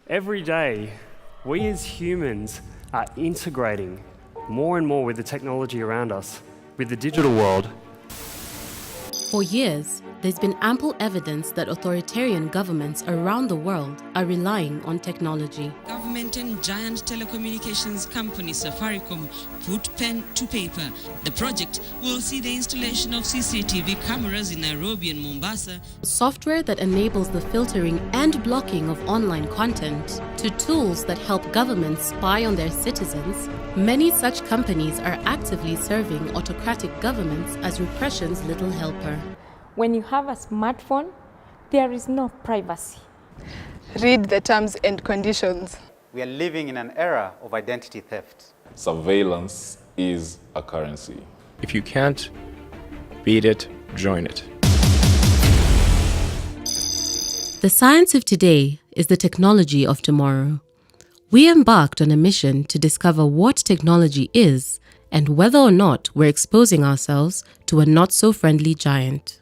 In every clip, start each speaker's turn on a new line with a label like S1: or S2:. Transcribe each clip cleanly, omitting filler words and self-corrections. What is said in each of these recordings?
S1: Every day, we as humans are integrating more and more with the technology around us, with the digital world.
S2: For years, there's been ample evidence that authoritarian governments around the world are relying on technology.
S3: Government and giant telecommunications company Safaricom put pen to paper. The project will see the installation of CCTV cameras in Nairobi and Mombasa.
S2: Software that enables the filtering and blocking of online content to tools that help governments spy on their citizens. Many such companies are actively serving autocratic governments as repression's little helper.
S4: When you have a smartphone, there is no privacy.
S5: Read the terms and conditions.
S6: We are living in an era of identity theft.
S7: Surveillance is a currency.
S8: If you can't beat it, join it.
S2: The science of today is the technology of tomorrow. We embarked on a mission to discover what technology is and whether or not we're exposing ourselves to a not-so-friendly giant.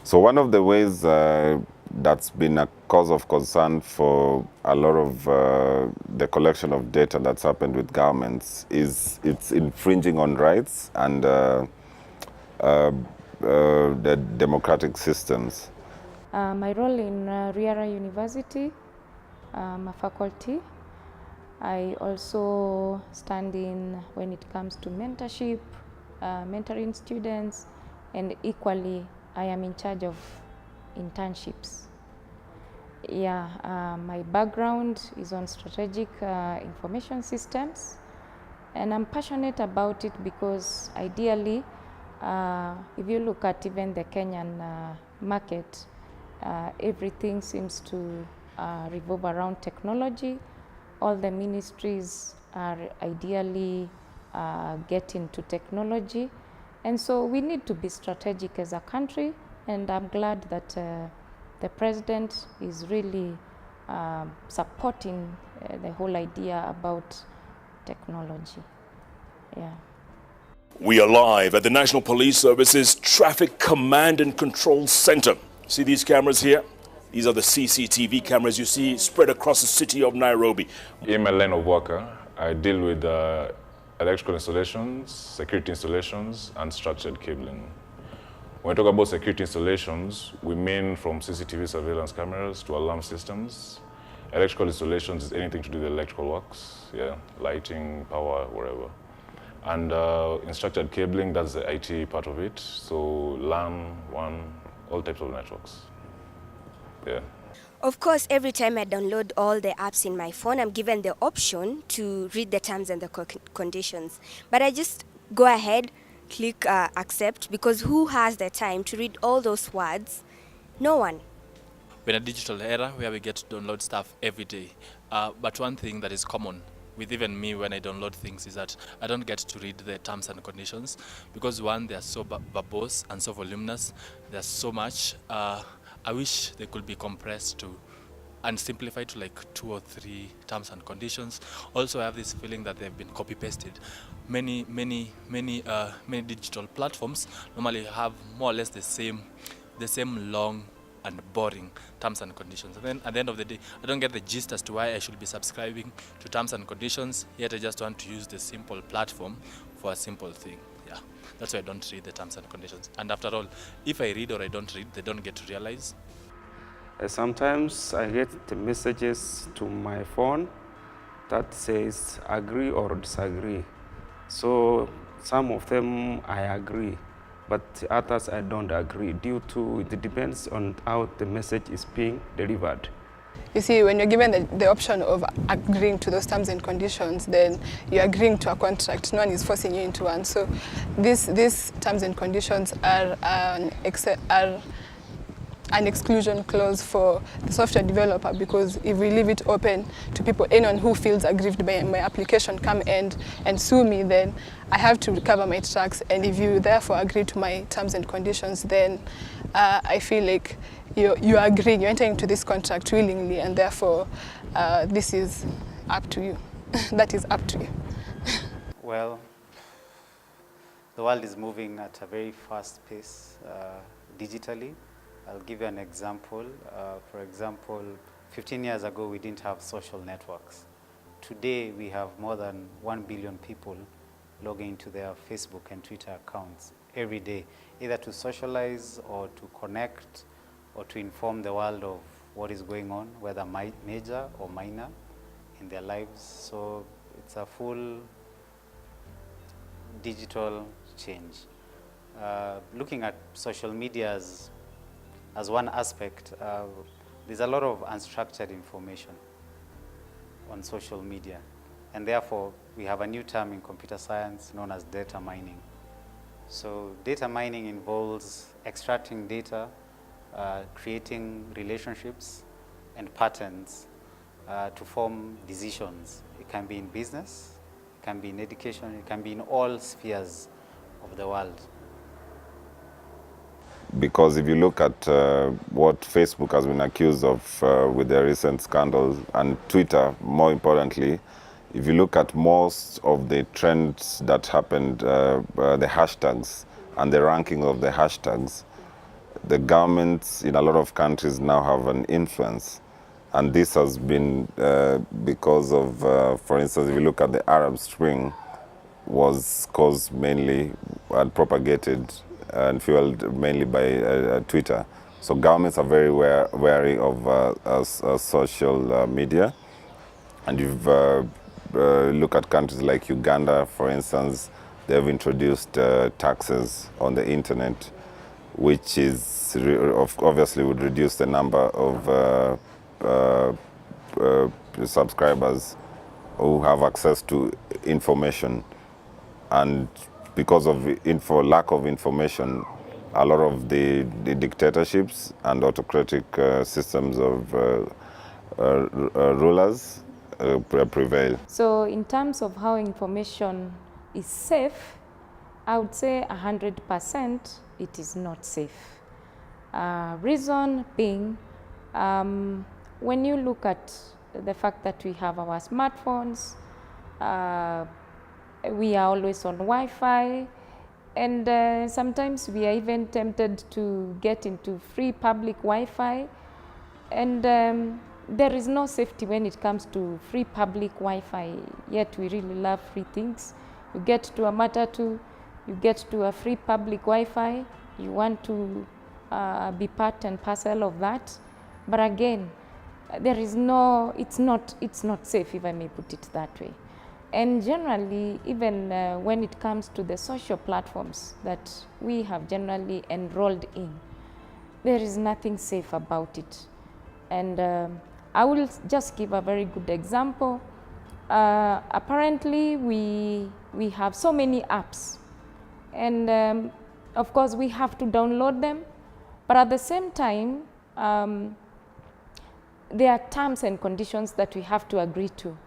S9: So one of the ways that's been a cause of concern for a lot of the collection of data that's happened with governments is it's infringing on rights and the democratic systems.
S4: My role in Riara University, I'm a faculty. I also stand in when it comes to mentorship, mentoring students, and equally I am in charge of internships. My background is on strategic information systems, and I'm passionate about it because ideally, if you look at even the Kenyan market, everything seems to revolve around technology. All the ministries are ideally getting to technology. And so we need to be strategic as a country, and I'm glad that the president is really supporting the whole idea about technology.
S10: We are live at the National Police Service's Traffic Command and Control Center. See these cameras here? These are the CCTV cameras you see spread across the city of Nairobi.
S7: In my line of work, I deal with electrical installations, security installations, and structured cabling. When we talk about security installations, we mean from CCTV surveillance cameras to alarm systems. Electrical installations is anything to do with electrical works, lighting, power, whatever. And in structured cabling, that's the IT part of it. So LAN, WAN, all types of networks.
S11: Of course, every time I download all the apps in my phone, I'm given the option to read the terms and the conditions. But I just go ahead, click accept, because who has the time to read all those words? No one.
S12: We're in a digital era where we get to download stuff every day. But one thing that is common with even me when I download things is that I don't get to read the terms and conditions because one, they are so verbose and so voluminous. There's so much. I wish they could be compressed to and simplified to like 2 or 3 terms and conditions. Also, I have this feeling that they've been copy-pasted. Many digital platforms normally have more or less the same long and boring terms and conditions. And then at the end of the day, I don't get the gist as to why I should be subscribing to terms and conditions, yet I just want to use the simple platform for a simple thing. That's why I don't read the terms and conditions. And after all, if I read or I don't read, they don't get to realize.
S13: Sometimes I get the messages to my phone that says agree or disagree. So some of them I agree, but others I don't agree due to it depends on how the message is being delivered.
S5: You see, when you're given the option of agreeing to those terms and conditions, then you're agreeing to a contract. No one is forcing you into one. So these terms and conditions are an exclusion clause for the software developer, because if we leave it open to people, anyone who feels aggrieved by my application come and sue me, then I have to recover my tracks. And if you therefore agree to my terms and conditions, then I feel like you are agreeing, you're entering into this contract willingly, and therefore this is up to you. That is up to you.
S6: Well, the world is moving at a very fast pace digitally. I'll give you an example. For example, 15 years ago, we didn't have social networks. Today, we have more than 1 billion people logging into their Facebook and Twitter accounts every day, either to socialize or to connect or to inform the world of what is going on, whether major or minor in their lives. So it's a full digital change. Looking at social media as one aspect, there's a lot of unstructured information on social media. And therefore, we have a new term in computer science known as data mining. So data mining involves extracting data, creating relationships and patterns to form decisions. It can be in business, it can be in education, it can be in all spheres of the world.
S9: Because if you look at what Facebook has been accused of with their recent scandals, and Twitter, more importantly, if you look at most of the trends that happened, the hashtags and the ranking of the hashtags, the governments in a lot of countries now have an influence. And this has been because of, for instance, if you look at the Arab Spring, was caused mainly and propagated and fueled mainly by Twitter. So governments are very wary of social media. And you've look at countries like Uganda, for instance, they've introduced taxes on the internet, which is obviously would reduce the number of subscribers who have access to information. And because of lack of information, a lot of the dictatorships and autocratic systems of rulers prevail.
S4: So in terms of how information is safe, I would say 100% it is not safe. Reason being, when you look at the fact that we have our smartphones, we are always on Wi-Fi, and sometimes we are even tempted to get into free public Wi-Fi, and there is no safety when it comes to free public Wi-Fi, yet we really love free things. You get to a matatu, you get to a free public Wi-Fi, you want to be part and parcel of that, but again, there is no, it's not safe, if I may put it that way. And generally, even when it comes to the social platforms that we have generally enrolled in, there is nothing safe about it. And I will just give a very good example. Apparently, we have so many apps, and of course, we have to download them, but at the same time, there are terms and conditions that we have to agree to,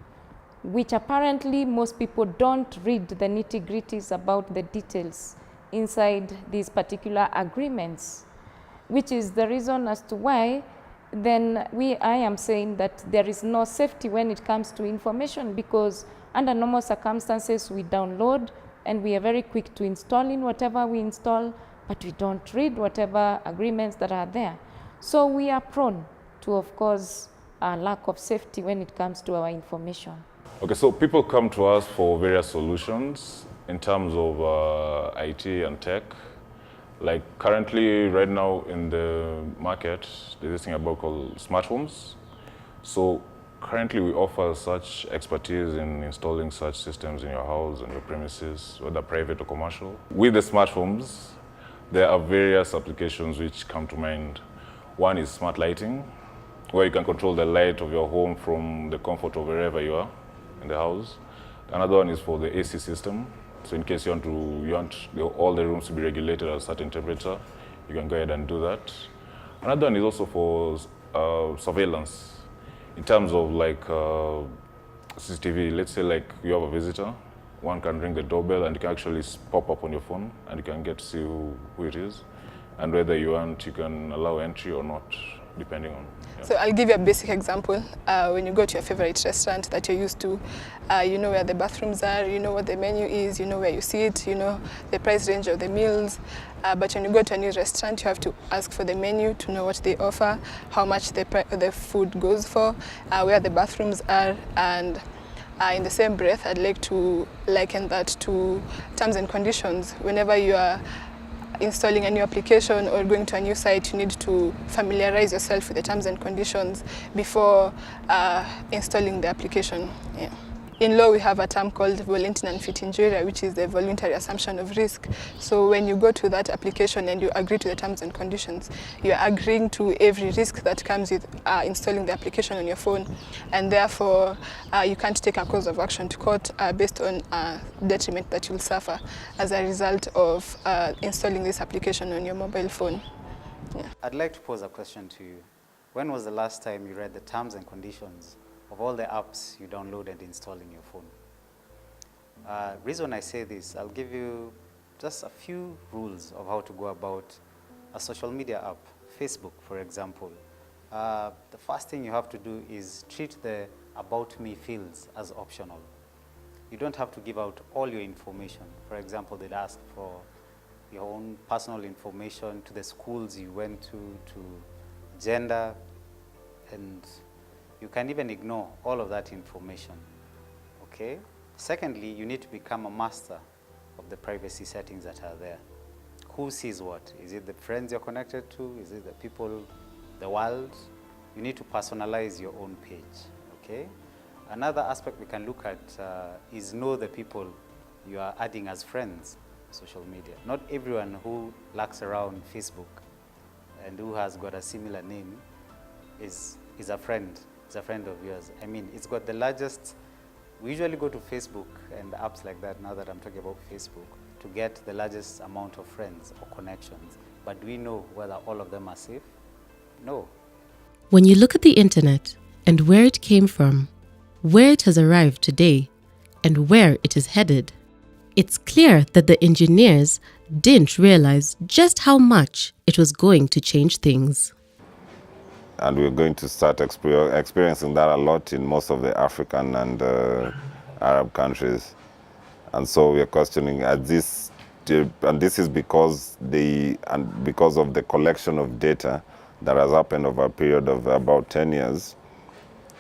S4: which apparently most people don't read the nitty-gritties about the details inside these particular agreements, which is the reason as to why then I am saying that there is no safety when it comes to information, because under normal circumstances we download and we are very quick to install in whatever we install, but we don't read whatever agreements that are there. So we are prone to, of course, a lack of safety when it comes to our information.
S7: Okay, so people come to us for various solutions in terms of IT and tech. Like currently, right now in the market, there's this thing about called smart homes. So currently we offer such expertise in installing such systems in your house and your premises, whether private or commercial. With the smart homes, there are various applications which come to mind. One is smart lighting, where you can control the light of your home from the comfort of wherever you are in the house. Another one is for the AC system. So in case you want all the rooms to be regulated at a certain temperature, you can go ahead and do that. Another one is also for surveillance. In terms of like CCTV, let's say like you have a visitor, one can ring the doorbell and you can actually pop up on your phone and you can get to see who it is. And whether you want, you can allow entry or not depending on. Yeah.
S5: So I'll give you a basic example. When you go to your favorite restaurant that you're used to, you know where the bathrooms are, you know what the menu is, you know where you sit, you know the price range of the meals. But when you go to a new restaurant, you have to ask for the menu to know what they offer, how much the food goes for, where the bathrooms are, and in the same breath, I'd like to liken that to terms and conditions. Whenever you are installing a new application or going to a new site, you need to familiarize yourself with the terms and conditions before installing the application. Yeah. In law, we have a term called voluntary and fit injuria, which is the voluntary assumption of risk. So when you go to that application and you agree to the terms and conditions, you're agreeing to every risk that comes with installing the application on your phone, and therefore you can't take a cause of action to court based on detriment that you'll suffer as a result of installing this application on your mobile phone. Yeah.
S6: I'd like to pose a question to you. When was the last time you read the terms and conditions of all the apps you download and install in your phone? Reason I say this, I'll give you just a few rules of how to go about a social media app. Facebook, for example. The first thing you have to do is treat the About Me fields as optional. You don't have to give out all your information. For example, they'd ask for your own personal information, to the schools you went to gender, and you can even ignore all of that information, okay? Secondly, you need to become a master of the privacy settings that are there. Who sees what? Is it the friends you're connected to? Is it the people, the world? You need to personalize your own page, okay? Another aspect we can look at is know the people you are adding as friends on social media. Not everyone who lurks around Facebook and who has got a similar name is a friend. It's a friend of yours. I mean, it's got the largest, we usually go to Facebook and apps like that, now that I'm talking about Facebook, to get the largest amount of friends or connections. But do we know whether all of them are safe? No.
S2: When you look at the internet and where it came from, where it has arrived today, and where it is headed, it's clear that the engineers didn't realize just how much it was going to change things.
S9: And we're going to start experiencing that a lot in most of the African and Arab countries. And so we're questioning this, and this is because of the collection of data that has happened over a period of about 10 years,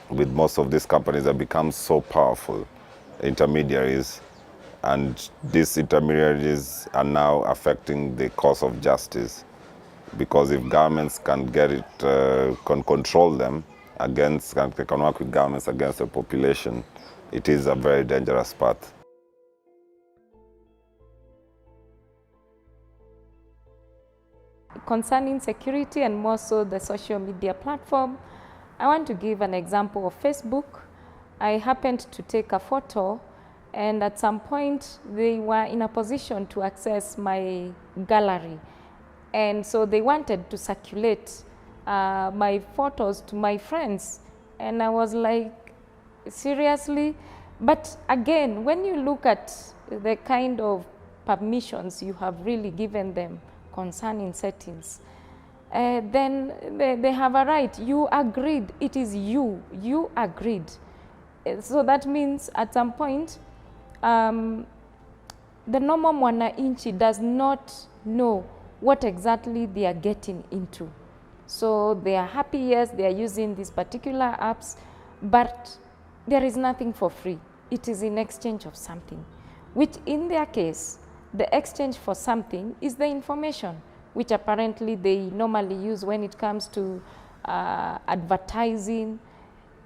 S9: with most of these companies that become so powerful intermediaries, and these intermediaries are now affecting the cause of justice. Because if governments can get it, can control them against, they can work with governments against the population, it is a very dangerous path.
S4: Concerning security and more so the social media platform, I want to give an example of Facebook. I happened to take a photo, and at some point they were in a position to access my gallery. And so they wanted to circulate my photos to my friends. And I was like, seriously? But again, when you look at the kind of permissions you have really given them concerning settings, then they have a right. You agreed. It is you. You agreed. So that means at some point, the normal mwananchi does not know what exactly they are getting into. So they are happy, yes, they are using these particular apps, but there is nothing for free. It is in exchange of something, which in their case, the exchange for something is the information, which apparently they normally use when it comes to advertising,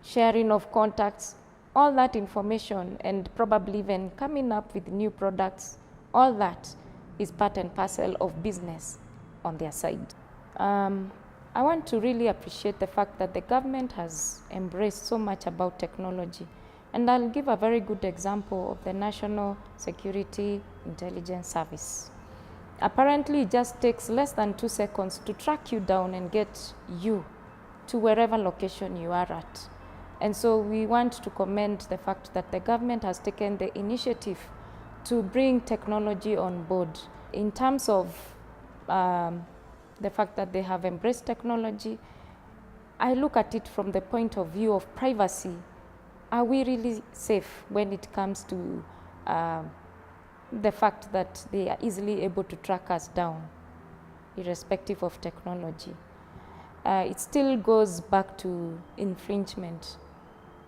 S4: sharing of contacts, all that information, and probably even coming up with new products, all that is part and parcel of business on their side. I want to really appreciate the fact that the government has embraced so much about technology. And I'll give a very good example of the National Security Intelligence Service. Apparently, it just takes less than 2 seconds to track you down and get you to wherever location you are at. And so we want to commend the fact that the government has taken the initiative to bring technology on board in terms of the fact that they have embraced technology. I look at it from the point of view of privacy. Are we really safe when it comes to the fact that they are easily able to track us down, irrespective of technology? It still goes back to infringement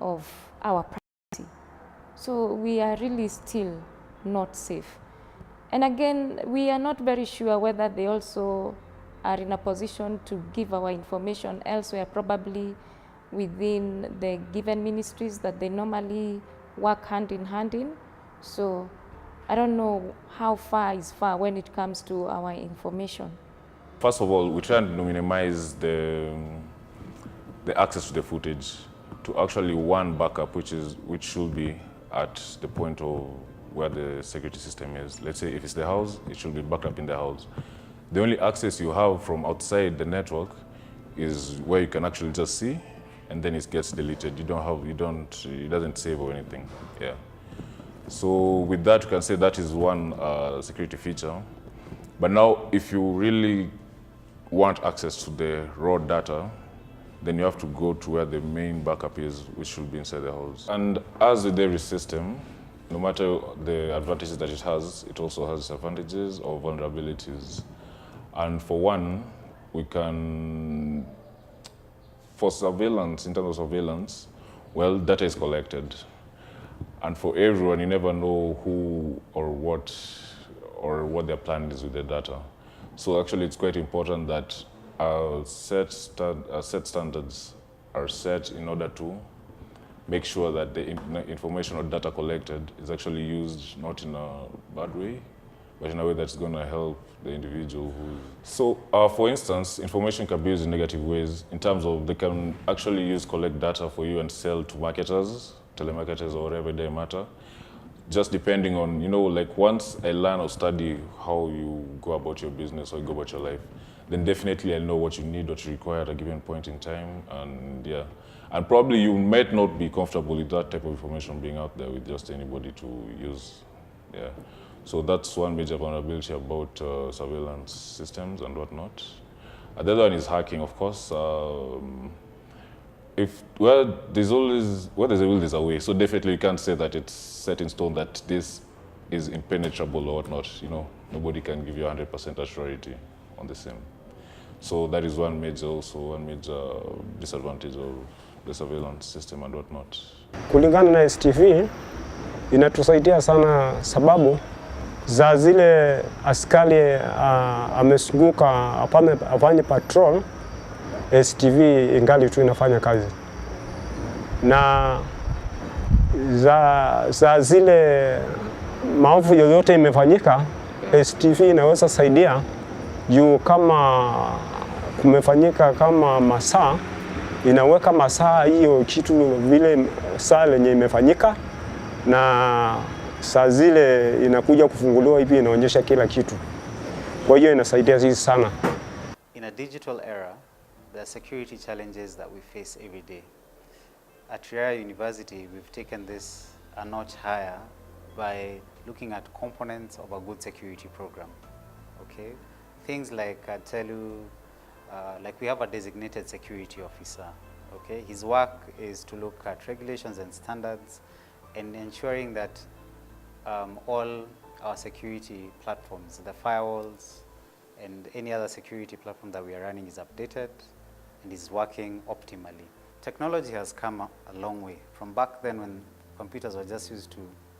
S4: of our privacy. So we are really still not safe. And again, we are not very sure whether they also are in a position to give our information elsewhere, probably within the given ministries that they normally work hand in hand in. So I don't know how far is far when it comes to our information.
S7: First of all, we try and minimize the access to the footage to actually one backup, which should be at the point of where the security system is. Let's say if it's the house, it should be backed up in the house. The only access you have from outside the network is where you can actually just see, and then it gets deleted. It doesn't save or anything. Yeah. So with that, you can say that is one security feature. But now, if you really want access to the raw data, then you have to go to where the main backup is, which should be inside the house. And as with every system, no matter the advantages that it has, it also has disadvantages or vulnerabilities. And for one, we can, for surveillance, in terms of surveillance, well, data is collected. And for everyone, you never know who or what their plan is with the data. So actually, it's quite important that set standards are set in order to make sure that the information or data collected is actually used not in a bad way, but in a way that's going to help the individual who... So, for instance, information can be used in negative ways in terms of they can actually collect data for you and sell to marketers, telemarketers or whatever they matter, just depending on, like once I learn or study how you go about your business or you go about your life, then definitely I know what you need, what you require at a given point in time, and yeah. And probably you might not be comfortable with that type of information being out there with just anybody to use, yeah. So that's one major vulnerability about surveillance systems and whatnot. The other one is hacking, of course. There's a will, there's a way. So definitely you can't say that it's set in stone that this is impenetrable or whatnot. Nobody can give you 100% assurity on the same. So that is one major disadvantage of the surveillance system and whatnot.
S14: Kulingana na STV inatusaidia sana sababu za zile askari amesunguka afanye patrol, STV ingali tu inafanya kazi. Na za zile maovu yoyote imefanyika, STV inaweza saidia juu kama kumefanyika kama masaa, inaweka masaa hiyo kitu vile saa lenye imefanyika, na saa zile inakuja kufunguliwa hivi inaonyesha kila kitu. Kwa hiyo inasaidia sisi sana.
S6: In a digital era, there are security challenges that we face every day. At Riara University, we've taken this a notch higher by looking at components of a good security program. Okay, things like I tell you, like we have a designated security officer. Okay, his work is to look at regulations and standards and ensuring that all our security platforms, the firewalls and any other security platform that we are running is updated and is working optimally. Technology has come a long way from back then when computers were just used to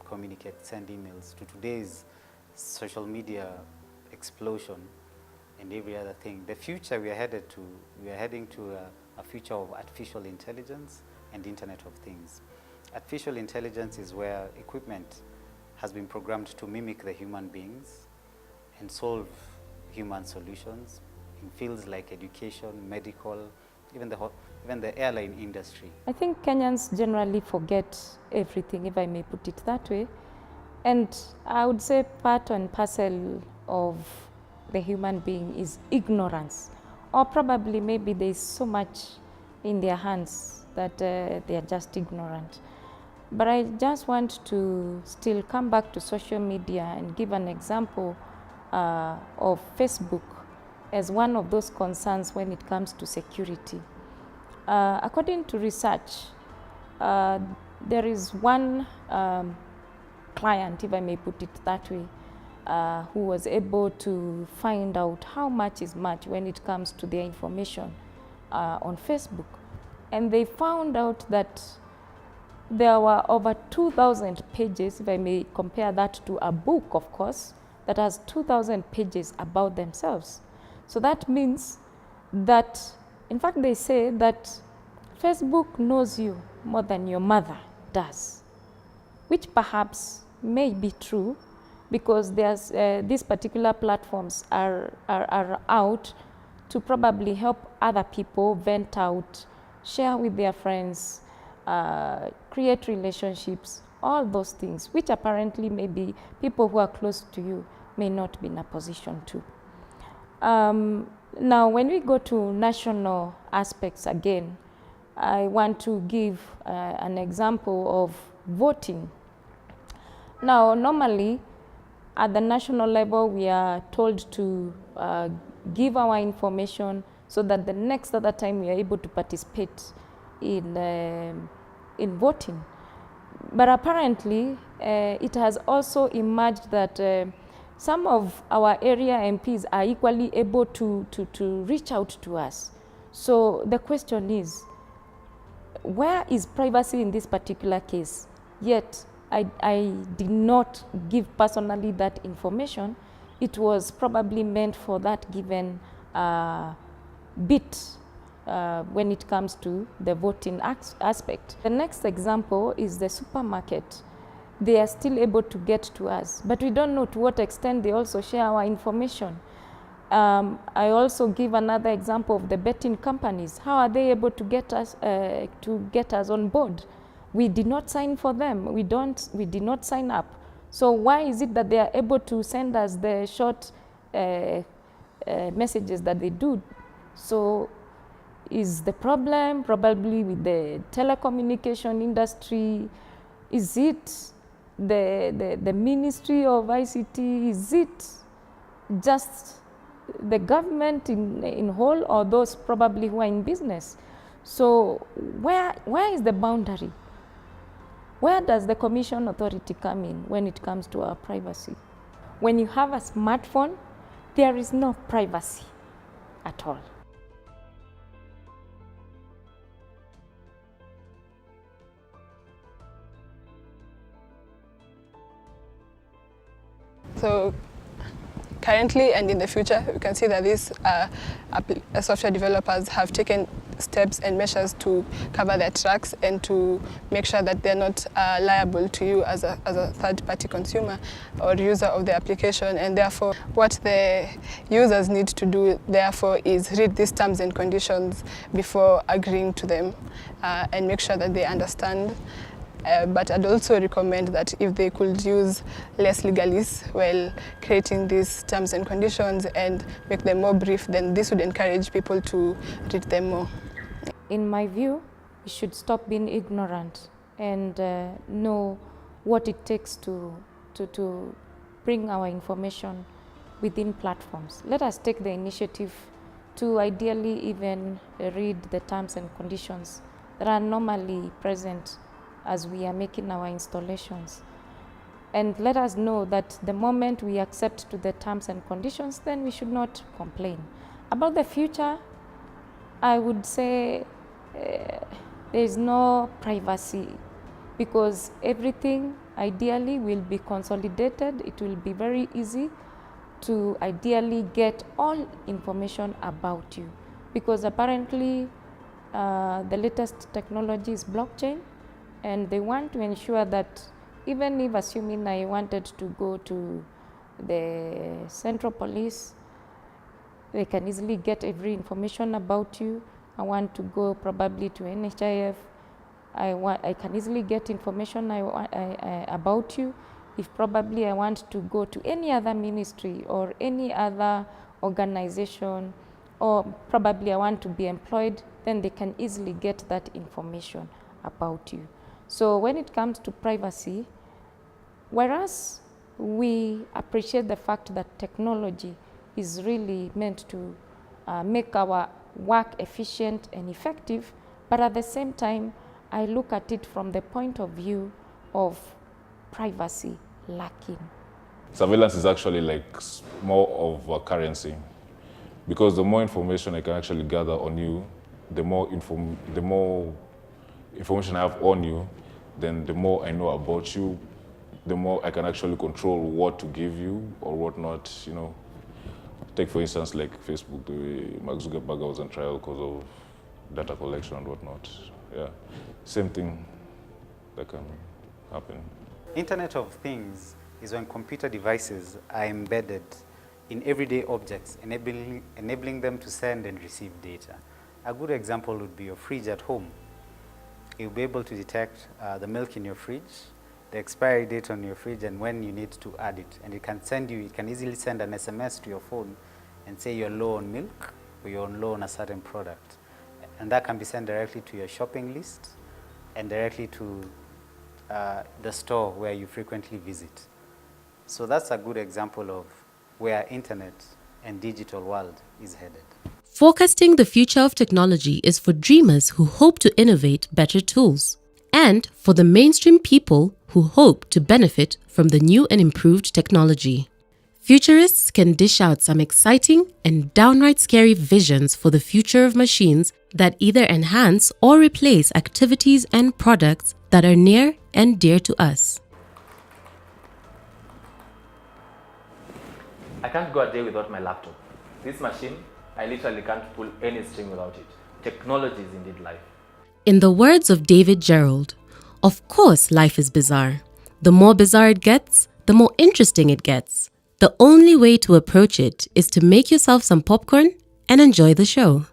S6: communicate, send emails, to today's social media explosion and every other thing. The future we are heading to a future of artificial intelligence and Internet of Things. Artificial intelligence is where equipment has been programmed to mimic the human beings and solve human solutions in fields like education, medical, even the airline industry.
S4: I think Kenyans generally forget everything, if I may put it that way. And I would say part and parcel of the human being is ignorance. Or probably maybe there's so much in their hands that they are just ignorant. But I just want to still come back to social media and give an example of Facebook as one of those concerns when it comes to security. According to research, there is one client, if I may put it that way, who was able to find out how much is much when it comes to their information on Facebook. And they found out that there were over 2,000 pages, if I may compare that to a book, of course, that has 2,000 pages about themselves. So that means that, in fact, they say that Facebook knows you more than your mother does, which perhaps may be true, because there's, these particular platforms are out to probably help other people vent out, share with their friends, create relationships, all those things, which apparently maybe people who are close to you may not be in a position to. Now, when we go to national aspects again, I want to give an example of voting. Now, normally, at the national level, we are told to give our information so that the next other time we are able to participate in voting. But apparently, it has also emerged that some of our area MPs are equally able to reach out to us. So the question is, where is privacy in this particular case? Yet, I did not give personally that information. It was probably meant for that given bit when it comes to the voting aspect. The next example is the supermarket. They are still able to get to us, but we don't know to what extent they also share our information. I also give another example of the betting companies. How are they able to get us on board? We did not sign for them. We did not sign up. So why is it that they are able to send us the short messages that they do? So is the problem probably with the telecommunication industry? Is it the Ministry of ICT? Is it just the government in whole, or those probably who are in business? So where is the boundary? Where does the Commission Authority come in when it comes to our privacy? When you have a smartphone, there is no privacy at all.
S5: So currently and in the future, we can see that these software developers have taken steps and measures to cover their tracks and to make sure that they're not liable to you as a third-party consumer or user of the application. And therefore, what the users need to do, therefore, is read these terms and conditions before agreeing to them and make sure that they understand. But I'd also recommend that if they could use less legalese while creating these terms and conditions and make them more brief, then this would encourage people to read them more.
S4: In my view, we should stop being ignorant and know what it takes to bring our information within platforms. Let us take the initiative to ideally even read the terms and conditions that are normally present as we are making our installations. And let us know that the moment we accept to the terms and conditions, then we should not complain. About the future, I would say there is no privacy, because everything ideally will be consolidated. It will be very easy to ideally get all information about you, because apparently the latest technology is blockchain, and they want to ensure that even if, assuming I wanted to go to the Central Police, they can easily get every information about you. I want to go probably to NHIF, I can easily get information about you. If probably I want to go to any other ministry or any other organization, or probably I want to be employed, then they can easily get that information about you. So when it comes to privacy, whereas we appreciate the fact that technology is really meant to make our work efficient and effective, But at the same time, I look at it from the point of view of privacy lacking.
S7: Surveillance is actually like more of a currency, because the more information I can actually gather on you, the more information I have on you, then the more I know about you, the more I can actually control what to give you or what not, you know. Take for instance like Facebook, the way Mark Zuckerberg was on trial because of data collection and whatnot. Yeah, same thing that can happen.
S6: Internet of Things is when computer devices are embedded in everyday objects, enabling them to send and receive data. A good example would be your fridge at home. You'll be able to detect the milk in your fridge, the expiry date on your fridge, and when you need to add it. And it can easily send an SMS to your phone and say you're low on milk or you're low on a certain product. And that can be sent directly to your shopping list and directly to the store where you frequently visit. So that's a good example of where internet and digital world is headed.
S2: Forecasting the future of technology is for dreamers who hope to innovate better tools, and for the mainstream people who hope to benefit from the new and improved technology. Futurists can dish out some exciting and downright scary visions for the future of machines that either enhance or replace activities and products that are near and dear to us.
S15: I can't go a day without my laptop. This machine, I literally can't pull any string without it. Technology is indeed life.
S2: In the words of David Gerald, of course life is bizarre. The more bizarre it gets, the more interesting it gets. The only way to approach it is to make yourself some popcorn and enjoy the show.